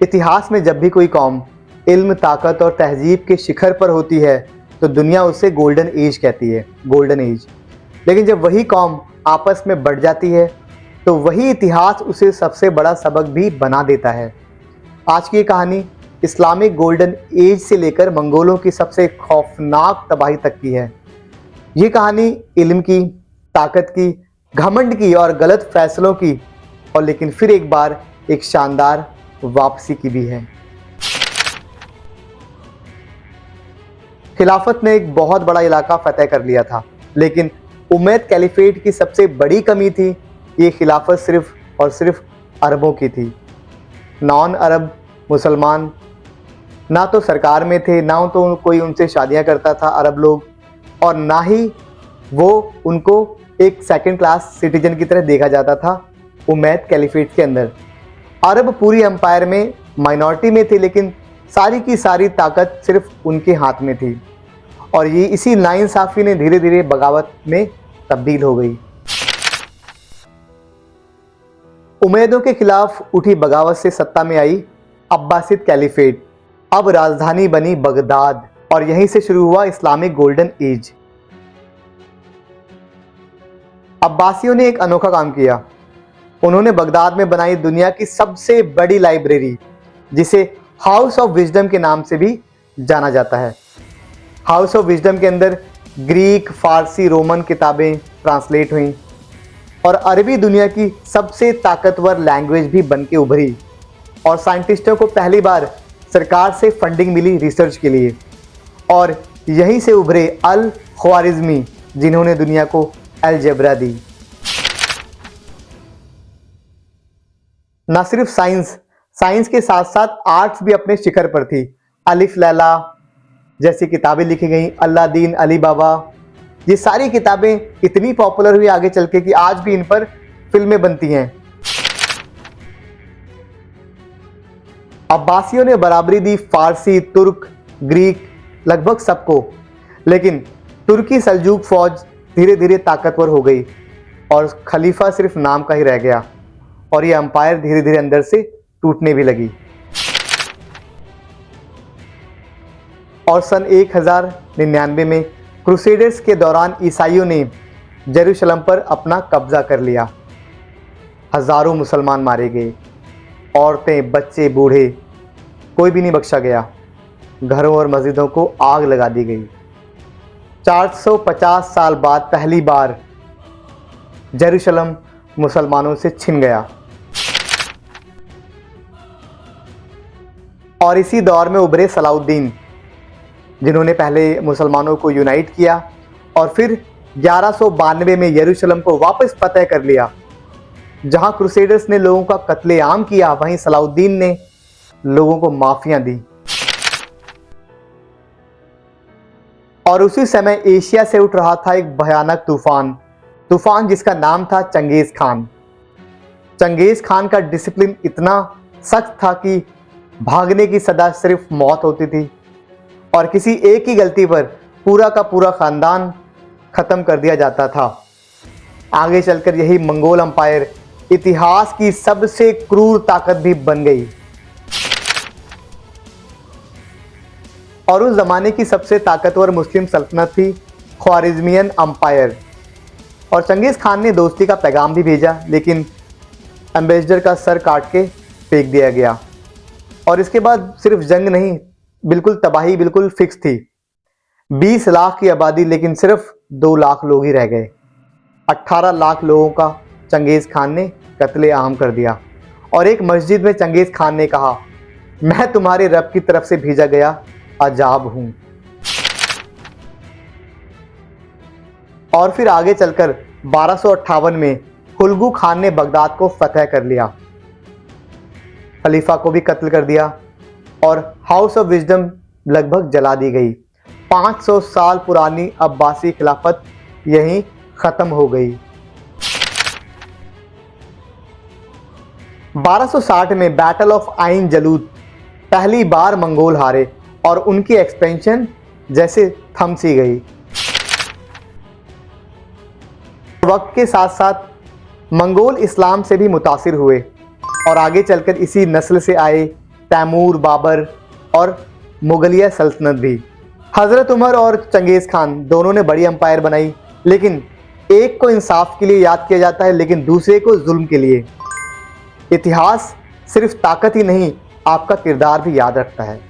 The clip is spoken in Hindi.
इतिहास में जब भी कोई कौम इल्म, ताकत और तहजीब के शिखर पर होती है तो दुनिया उसे गोल्डन एज कहती है, गोल्डन एज। लेकिन जब वही कौम आपस में बढ़ जाती है तो वही इतिहास उसे सबसे बड़ा सबक भी बना देता है। आज की ये कहानी इस्लामिक गोल्डन एज से लेकर मंगोलों की सबसे खौफनाक तबाही तक की है। ये कहानी इल्म की, ताकत की, घमंड की और गलत फैसलों की, और लेकिन फिर एक बार एक शानदार वापसी की भी है। खिलाफत ने एक बहुत बड़ा इलाका फतेह कर लिया था, लेकिन उमैयद कैलिफेट की सबसे बड़ी कमी थी ये खिलाफत सिर्फ और सिर्फ अरबों की थी। नॉन अरब मुसलमान ना तो सरकार में थे, ना तो कोई उनसे शादियां करता था अरब लोग, और ना ही वो उनको एक सेकंड क्लास सिटीजन की तरह देखा जाता था उमैयद कैलिफेट के अंदर। अरब पूरी एम्पायर में माइनॉरिटी में थे, लेकिन सारी की सारी ताकत सिर्फ उनके हाथ में थी, और ये इसी नाइंसाफ़ी ने धीरे धीरे बगावत में तब्दील हो गई। उमैयदों के खिलाफ उठी बगावत से सत्ता में आई अब्बासिद कैलिफेट। अब राजधानी बनी बगदाद, और यहीं से शुरू हुआ इस्लामिक गोल्डन एज। अब्बासियों ने एक अनोखा काम किया। उन्होंने बगदाद में बनाई दुनिया की सबसे बड़ी लाइब्रेरी, जिसे हाउस ऑफ विजडम के नाम से भी जाना जाता है। हाउस ऑफ विजडम के अंदर ग्रीक, फारसी, रोमन किताबें ट्रांसलेट हुई, और अरबी दुनिया की सबसे ताकतवर लैंग्वेज भी बन के उभरी, और साइंटिस्टों को पहली बार सरकार से फंडिंग मिली रिसर्च के लिए, और यहीं से उभरे अल ख्वारिज़मी, जिन्होंने दुनिया को अलजेब्रा दी। न सिर्फ साइंस के साथ साथ आर्ट्स भी अपने शिखर पर थी। अलिफ लैला जैसी किताबें लिखी गई, अल्लादीन, अली बाबा, ये सारी किताबें इतनी पॉपुलर हुई आगे चल के कि आज भी इन पर फिल्में बनती हैं। अब्बासियों ने बराबरी दी फारसी, तुर्क, ग्रीक, लगभग सबको, लेकिन तुर्की सल्जूक फौज धीरे धीरे ताकतवर हो गई और खलीफा सिर्फ नाम का ही रह गया, और ये एम्पायर धीरे धीरे अंदर से टूटने भी लगी। और सन 1099 में क्रूसेडर्स के दौरान ईसाइयों ने जेरूशलम पर अपना कब्जा कर लिया। हजारों मुसलमान मारे गए, औरतें, बच्चे, बूढ़े, कोई भी नहीं बख्शा गया। घरों और मस्जिदों को आग लगा दी गई। 450 साल बाद पहली बार जेरूशलम मुसलमानों से छिन गया, और इसी दौर में उभरे सलाउद्दीन, जिन्होंने पहले मुसलमानों को यूनाइट किया और फिर 1192 में यरूशलेम को वापस फतेह कर लिया। जहां क्रूसेडर्स ने लोगों का कत्लेआम किया, वहीं सलाउद्दीन ने लोगों को माफियां दी। और उसी समय एशिया से उठ रहा था एक भयानक तूफान जिसका नाम था चंगेज खान। चंगेज खान का डिसिप्लिन इतना सख्त था कि भागने की सदा सिर्फ मौत होती थी, और किसी एक ही गलती पर पूरा का पूरा खानदान खत्म कर दिया जाता था। आगे चलकर यही मंगोल एम्पायर इतिहास की सबसे क्रूर ताकत भी बन गई, और उस जमाने की सबसे ताकतवर मुस्लिम सल्तनत थी ख्वारिज़मियन एम्पायर। और चंगेज खान ने दोस्ती का पैगाम भी भेजा, लेकिन एम्बेसडर का सर काट के फेंक दिया गया। और इसके बाद सिर्फ जंग नहीं, बिल्कुल तबाही बिल्कुल फिक्स थी। 20 लाख की आबादी, लेकिन सिर्फ 2 लाख लोग ही रह गए। 18 लाख लोगों का चंगेज खान ने कत्ले-आम कर दिया। और एक मस्जिद में चंगेज खान ने कहा, मैं तुम्हारे रब की तरफ से भेजा गया अजाब हूं। और फिर आगे चलकर 1258 में हुलगू खान ने बगदाद को फतेह कर लिया, खलीफा को भी कत्ल कर दिया, और हाउस ऑफ विजडम लगभग जला दी गई। 500 साल पुरानी अब्बासी खिलाफत यहीं खत्म हो गई। 1260 में बैटल ऑफ आइन जलूत पहली बार मंगोल हारे, और उनकी एक्सपेंशन जैसे थम सी गई। वक्त के साथ साथ मंगोल इस्लाम से भी मुतासिर हुए, और आगे चलकर इसी नस्ल से आए तैमूर, बाबर और मुगलिया सल्तनत भी। हज़रत उमर और चंगेज़ खान दोनों ने बड़ी एम्पायर बनाई, लेकिन एक को इंसाफ के लिए याद किया जाता है, लेकिन दूसरे को जुल्म के लिए। इतिहास सिर्फ ताकत ही नहीं, आपका किरदार भी याद रखता है।